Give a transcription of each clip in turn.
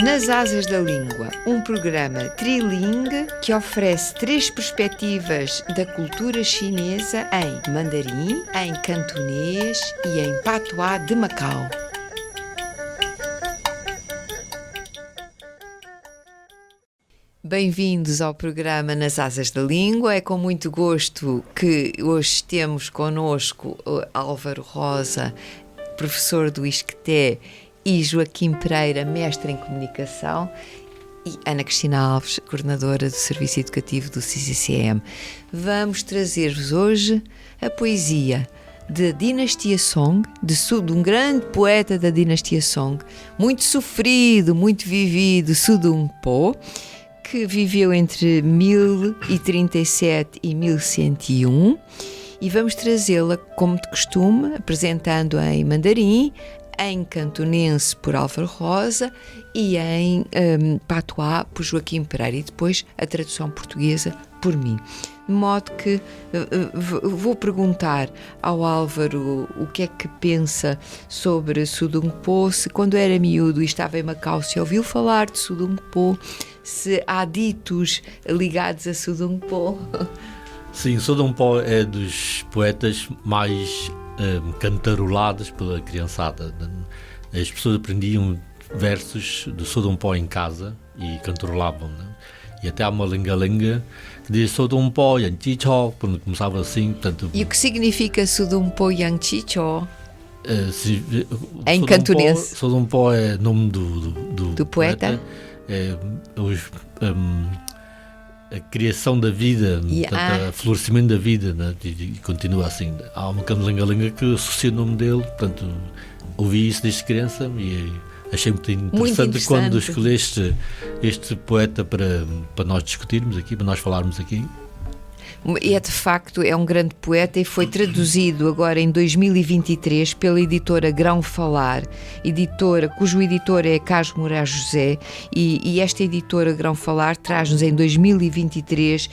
Nas Asas da Língua, um programa trilingue que oferece 3 perspectivas da cultura chinesa em mandarim, em cantonês e em patuá de Macau. Bem-vindos ao programa Nas Asas da Língua. É com muito gosto que hoje temos connosco Álvaro Rosa, professor do ISCTE, e Joaquim Pereira, mestre em comunicação, e Ana Cristina Alves, coordenadora do Serviço Educativo do CCCM. Vamos trazer-vos hoje a poesia da dinastia Song, de um grande poeta da dinastia Song, muito sofrido, muito vivido, Su Dong Po, que viveu entre 1037 e 1101, e vamos trazê-la, como de costume, apresentando em mandarim, em cantonense por Álvaro Rosa e em patuá por Joaquim Pereira, e depois a tradução portuguesa por mim. De modo que vou perguntar ao Álvaro o que é que pensa sobre Su Dong Po, se quando era miúdo e estava em Macau se ouviu falar de Su Dong Po, se há ditos ligados a Su Dong Po. Sim, Su Dong Po é dos poetas mais cantarolados pela criançada. As pessoas aprendiam versos de Su Dong Po em casa e cantarolavam, né? E até há uma lenga-lenga que diz Su Dong Po Yang Chi Cho, quando começava assim. Portanto, e o que significa Su Dong Po Yang Chi Cho? Em cantonês. Su Dong Po é nome do poeta. A criação da vida, o florescimento da vida, né? E continua assim. Há uma lenga-lenga que associa o nome dele, portanto, ouvi isso desde criança e achei muito interessante quando escolheste este poeta para nós discutirmos aqui, para nós falarmos aqui. É de facto, é um grande poeta e foi traduzido agora em 2023 pela editora Grão Falar, cujo editor é Carlos Moraes José, e esta editora Grão Falar traz-nos em 2023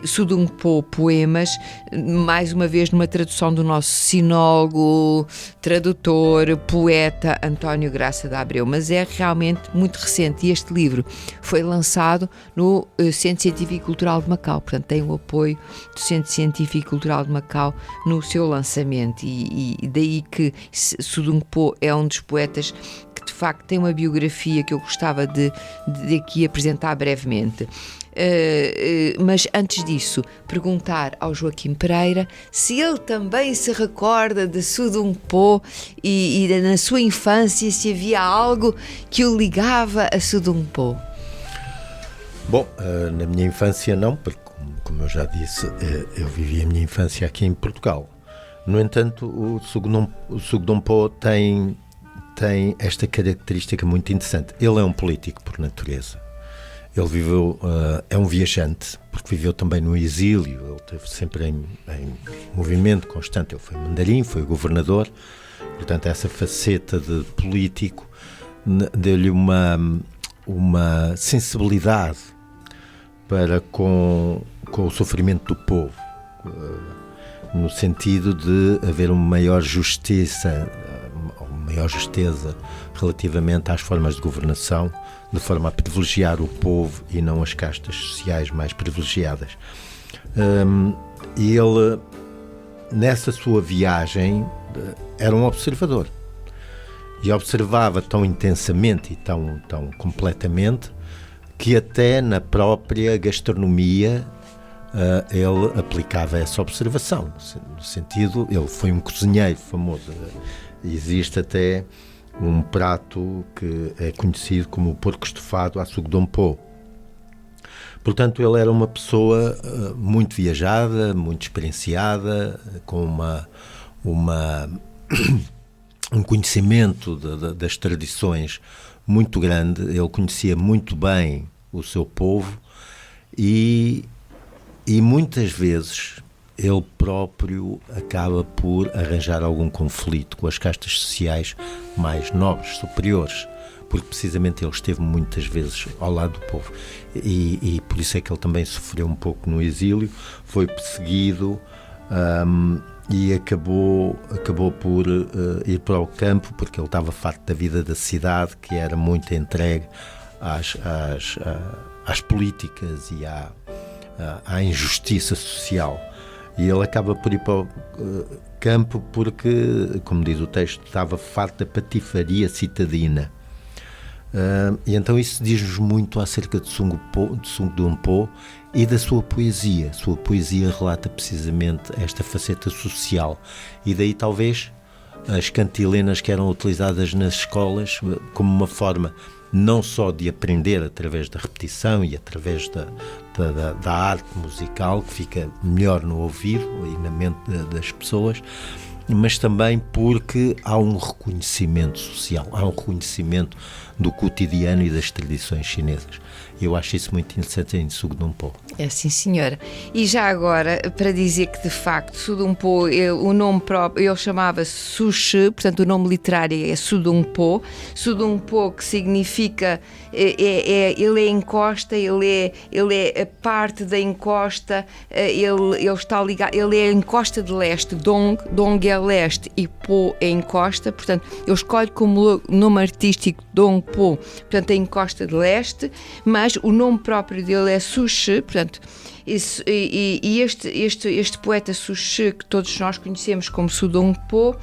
Su Dong Po poemas, mais uma vez numa tradução do nosso sinólogo, tradutor, poeta António Graça de Abreu, mas é realmente muito recente, e este livro foi lançado no Centro Científico e Cultural de Macau, portanto tem o apoio do Centro Científico e Cultural de Macau no seu lançamento, e daí que Su Dong Po é um dos poetas que de facto tem uma biografia que eu gostava de aqui apresentar brevemente. Mas antes disso, perguntar ao Joaquim Pereira se ele também se recorda de Su Dong Po e na sua infância se havia algo que o ligava a Su Dong Po. Bom, na minha infância não, porque como eu já disse, eu vivi a minha infância aqui em Portugal. No entanto, o Su Dong Po tem esta característica muito interessante. Ele é um político por natureza. Ele viveu, é um viajante, porque viveu também no exílio. Ele esteve sempre em movimento constante. Ele foi mandarim, foi governador. Portanto, essa faceta de político deu-lhe uma sensibilidade para com o sofrimento do povo, no sentido de haver uma maior justeza relativamente às formas de governação, de forma a privilegiar o povo e não as castas sociais mais privilegiadas. E ele, nessa sua viagem, era um observador e observava tão intensamente e tão completamente que até na própria gastronomia ele aplicava essa observação, no sentido, ele foi um cozinheiro famoso. Existe até um prato que é conhecido como o porco estofado à Su Dong Po. Portanto, ele era uma pessoa muito viajada, muito experienciada, com um conhecimento das tradições muito grande. Ele conhecia muito bem o seu povo e muitas vezes ele próprio acaba por arranjar algum conflito com as castas sociais mais nobres, superiores, porque precisamente ele esteve muitas vezes ao lado do povo e por isso é que ele também sofreu um pouco no exílio, foi perseguido e acabou por ir para o campo, porque ele estava farto da vida da cidade, que era muito entregue às políticas e à injustiça social. E ele acaba por ir para o campo porque, como diz o texto, estava farto da patifaria citadina. E então isso diz-nos muito acerca de Sung Dong Po e da sua poesia. A sua poesia relata precisamente esta faceta social, e daí talvez as cantilenas que eram utilizadas nas escolas como uma forma não só de aprender através da repetição e através da arte musical, que fica melhor no ouvido e na mente das pessoas, mas também porque há um reconhecimento social, há um reconhecimento do cotidiano e das tradições chinesas. Eu acho isso muito interessante em Sung Dong Po. É, sim, senhora. E já agora, para dizer que de facto Sung Dong Po, o nome próprio, ele chamava-se Su Shi, portanto o nome literário é Sung Dong Po. Sung Dong Po, que significa ele é encosta, ele é a parte da encosta, ele está ligado, ele é a encosta de leste. Dong é leste e Po é encosta, portanto eu escolho como nome artístico Dong Po, portanto a encosta de leste, mas o nome próprio dele é Su Shi, portanto este poeta Su Shi, que todos nós conhecemos como Sung Dong Po,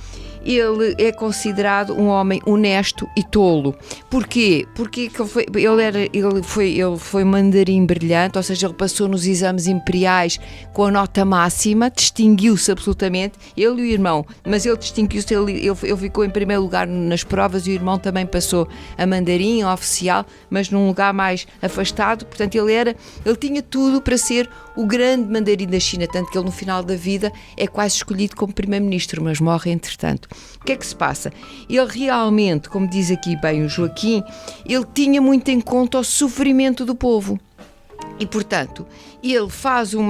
ele é considerado um homem honesto e tolo. Porquê? Porque ele foi mandarim brilhante, ou seja, ele passou nos exames imperiais com a nota máxima, distinguiu-se absolutamente, ele e o irmão, mas ele distinguiu-se, ele ficou em primeiro lugar nas provas, e o irmão também passou a mandarim, a oficial, mas num lugar mais afastado. Portanto, ele tinha tudo para ser o grande mandarim da China, tanto que ele no final da vida é quase escolhido como primeiro-ministro, mas morre entretanto. O que é que se passa? Ele realmente, como diz aqui bem o Joaquim, ele tinha muito em conta o sofrimento do povo. E, portanto, ele faz um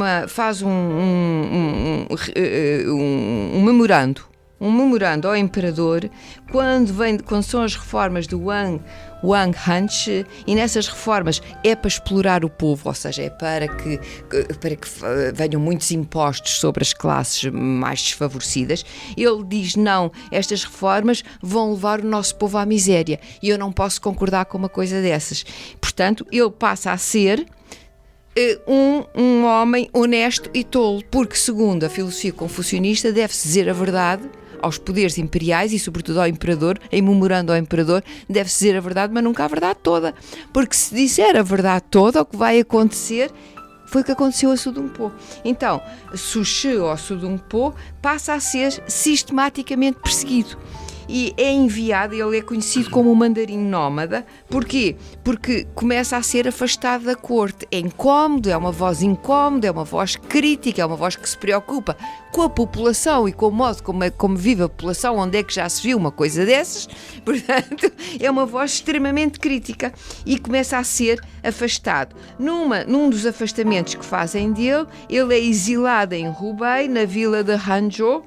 memorando ao imperador quando são as reformas do Wang Hanshi, e nessas reformas é para explorar o povo, ou seja, é para que venham muitos impostos sobre as classes mais desfavorecidas. Ele diz: não, estas reformas vão levar o nosso povo à miséria, e eu não posso concordar com uma coisa dessas. Portanto, ele passa a ser um homem honesto e tolo, porque, segundo a filosofia confucionista, deve-se dizer a verdade aos poderes imperiais e sobretudo ao imperador. Em memorando ao imperador, deve-se dizer a verdade, mas nunca a verdade toda, porque se disser a verdade toda, o que vai acontecer foi o que aconteceu a Sung Dong Po. Então, Su Shi ou Sung Dong Po passa a ser sistematicamente perseguido e é enviado. Ele é conhecido como o mandarim nómada. Porquê? Porque começa a ser afastado da corte. É incómodo, é uma voz incómoda, é uma voz crítica, é uma voz que se preocupa com a população e com o modo como vive a população, onde é que já se viu uma coisa dessas. Portanto, é uma voz extremamente crítica e começa a ser afastado. Num dos afastamentos que fazem dele, ele é exilado em Hubei, na vila de Hangzhou,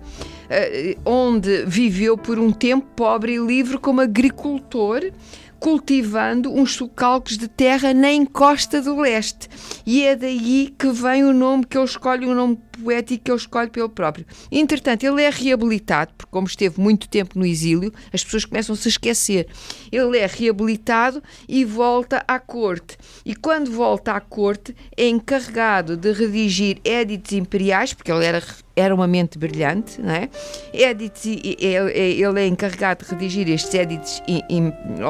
onde viveu por um tempo pobre e livre como agricultor, cultivando uns socalcos de terra na encosta do leste. E é daí que vem o nome que ele escolhe, o nome poético que ele escolhe pelo próprio. Entretanto, ele é reabilitado, porque como esteve muito tempo no exílio, as pessoas começam a se esquecer. Ele é reabilitado e volta à corte. E quando volta à corte, é encarregado de redigir éditos imperiais, porque ele era uma mente brilhante, não é? Ele é encarregado de redigir estes éditos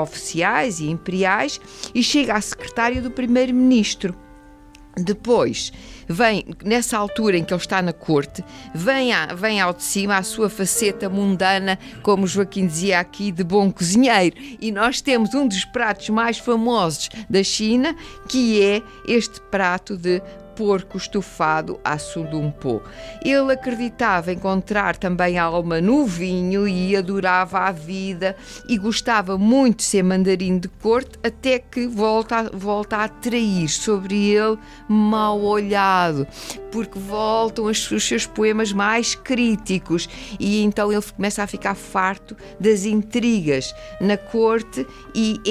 oficiais e imperiais, e chega a secretário do primeiro-ministro. Depois, nessa altura em que ele está na corte, vem ao de cima a sua faceta mundana, como o Joaquim dizia aqui, de bom cozinheiro. E nós temos um dos pratos mais famosos da China, que é este prato de porco estufado à Sung Dong Po. Ele acreditava encontrar também a alma no vinho e adorava a vida e gostava muito de ser mandarim de corte, até que volta a atrair sobre ele mau olhado, porque voltam os seus poemas mais críticos, e então ele começa a ficar farto das intrigas na corte e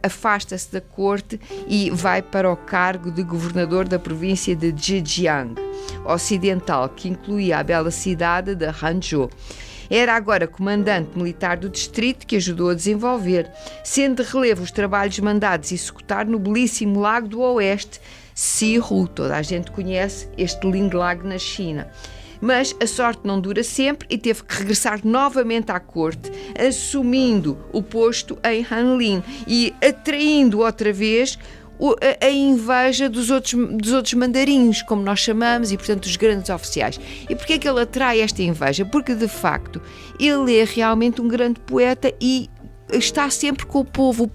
afasta-se da corte e vai para o cargo cargo de governador da província de Zhejiang Ocidental, que incluía a bela cidade de Hangzhou. Era agora comandante militar do distrito, que ajudou a desenvolver, sendo de relevo os trabalhos mandados executar no belíssimo lago do oeste, Sihu. Toda a gente conhece este lindo lago na China. Mas a sorte não dura sempre e teve que regressar novamente à corte, assumindo o posto em Hanlin e atraindo outra vez a inveja dos outros mandarins, como nós chamamos, e portanto dos grandes oficiais. E porquê é que ele atrai esta inveja? Porque de facto ele é realmente um grande poeta e está sempre com o povo.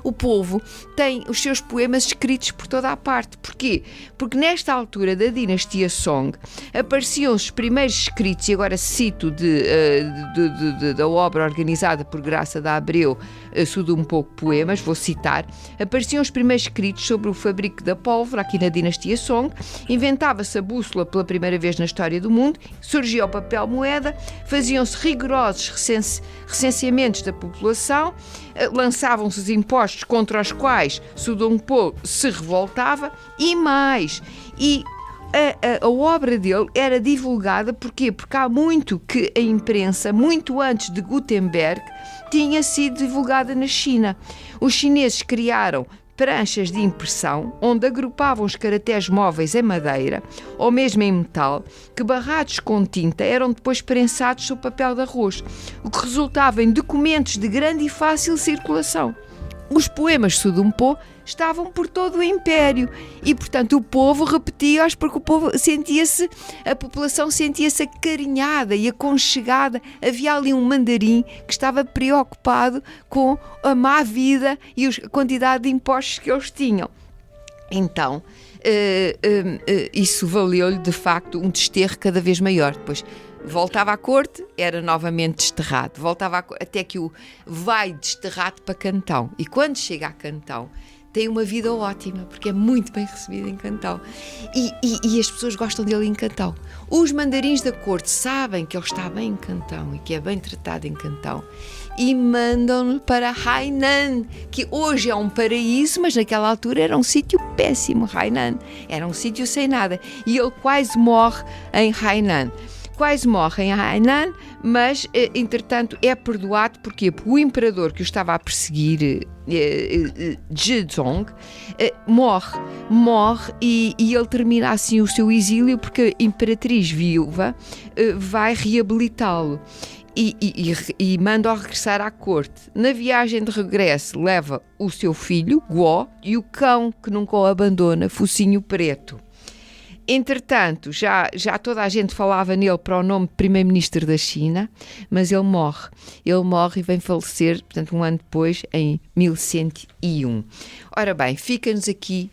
O povo tem os seus poemas escritos por toda a parte. Porquê? Porque nesta altura da dinastia Song apareciam os primeiros escritos, e agora cito da obra organizada por Graça de Abreu, Sudum Pouco Poemas, vou citar, apareciam os primeiros escritos sobre o fabrico da pólvora aqui na dinastia Song, inventava-se a bússola pela primeira vez na história do mundo, surgia o papel moeda, faziam-se rigorosos recenseamentos da população, lançavam-se os impostos contra os quais Sudum Pouco se revoltava e mais. E a obra dele era divulgada, porquê? Porque há muito que a imprensa, muito antes de Gutenberg, tinha sido divulgada na China. Os chineses criaram pranchas de impressão, onde agrupavam os caracteres móveis em madeira ou mesmo em metal, que barrados com tinta eram depois prensados sobre papel de arroz, o que resultava em documentos de grande e fácil circulação. Os poemas de Sudum Pouco estavam por todo o império e, portanto, o povo repetia-os porque a população sentia-se acarinhada e aconchegada. Havia ali um mandarim que estava preocupado com a má vida e a quantidade de impostos que eles tinham. Então, isso valeu-lhe, de facto, um desterro cada vez maior. Depois voltava à corte, era novamente desterrado. Até que o vai desterrado para Cantão. E quando chega a Cantão, tem uma vida ótima, porque é muito bem recebido em Cantão. E as pessoas gostam dele em Cantão. Os mandarins da corte sabem que ele está bem em Cantão e que é bem tratado em Cantão. E mandam-no para Hainan, que hoje é um paraíso, mas naquela altura era um sítio péssimo. Hainan era um sítio sem nada. E ele quase morre em Hainan. Mas, entretanto, é perdoado. Porquê? Porque o imperador que o estava a perseguir, Zhezong, morre e ele termina assim o seu exílio, porque a imperatriz viúva vai reabilitá-lo. E manda-o regressar à corte. Na viagem de regresso leva o seu filho, Guo, e o cão que nunca o abandona, Focinho Preto. Entretanto, já toda a gente falava nele para o nome de primeiro-ministro da China, mas ele morre. Ele morre e vem falecer, portanto, um ano depois, em 1101. Ora bem, fica-nos aqui,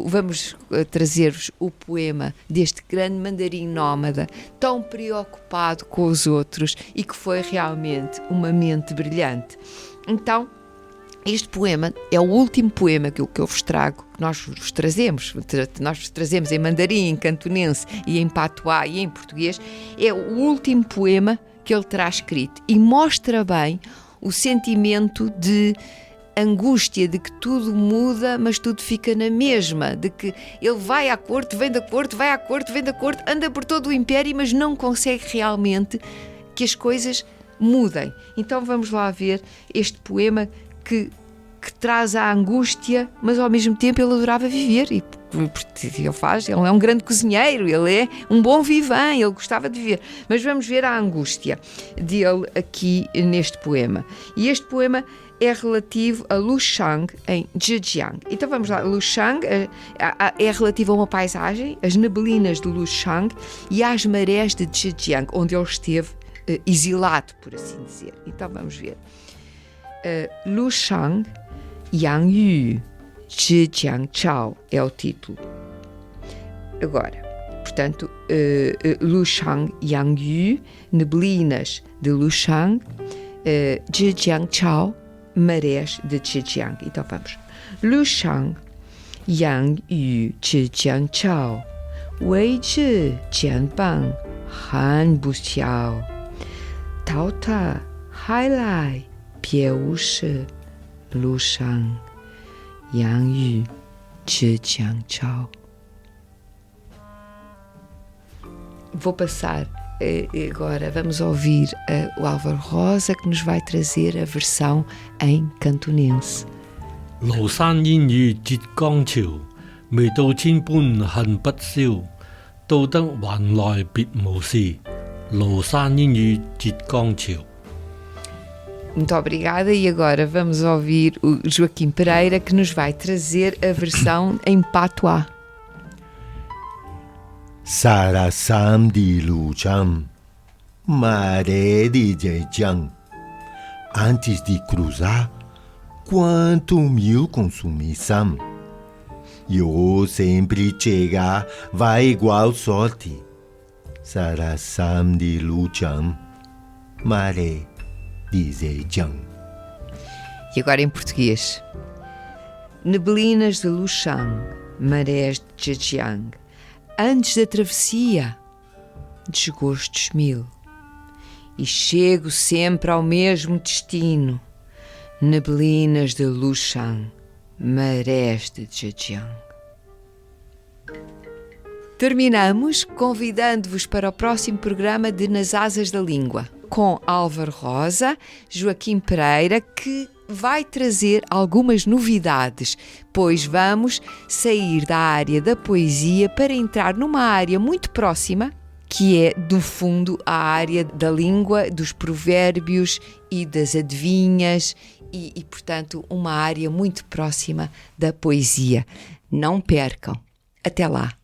vamos trazer-vos o poema deste grande mandarim nómada, tão preocupado com os outros e que foi realmente uma mente brilhante. Então, este poema é o último poema que eu vos trago, que nós vos trazemos em mandarim, em cantonense e em patuá e em português. É o último poema que ele terá escrito e mostra bem o sentimento de angústia, de que tudo muda, mas tudo fica na mesma, de que ele vai à corte, vem da corte, vai à corte, vem da corte, anda por todo o império, mas não consegue realmente que as coisas mudem. Então vamos lá ver este poema que traz a angústia, mas ao mesmo tempo ele adorava viver e ele é um grande cozinheiro, ele é um bom vivant, ele gostava de viver. Mas vamos ver a angústia dele aqui neste poema. E este poema é relativo a Lushang, em Zhejiang. Então vamos lá, Lushang é relativo a uma paisagem, as neblinas de Lushang e às marés de Zhejiang, onde ele esteve exilado, por assim dizer. Então vamos ver. Lushang Yang Yu Zhejiang Chao é o título. Agora, portanto, Lushang Yang Yu, neblinas de Lushang, Zhejiang Chao, marés de Zhejiang. Então vamos. Lushang Yang Yu Zhejiang Chao, Wei Zhi Jianbang Han Bu Xiao, Tao Ta Hai Lai 别无事，路上杨雨 Zhejiangzhao. Vou passar agora, vamos ouvir o Álvaro Rosa, que nos vai trazer a versão em cantonense. 廬山煙雨浙江潮，未到千般恨不消。到得還來別無事，廬山煙雨浙江潮。 Muito obrigada, e agora vamos ouvir o Joaquim Pereira, que nos vai trazer a versão em patuá. Sarasam de Lucham, maré de Zhejiang. Antes de cruzar, quanto mil consumição. Eu sempre chegar, vai igual sorte. Sarasam de Lucham, maré de Zhejiang. E agora em português. Neblinas de Luchang, marés de Zhejiang. Antes da travessia, desgostos mil. E chego sempre ao mesmo destino. Neblinas de Luchang, marés de Zhejiang. Terminamos convidando-vos para o próximo programa de Nas Asas da Língua, com Álvaro Rosa, Joaquim Pereira, que vai trazer algumas novidades, pois vamos sair da área da poesia para entrar numa área muito próxima, que é, no fundo, a área da língua, dos provérbios e das adivinhas e, portanto, uma área muito próxima da poesia. Não percam. Até lá!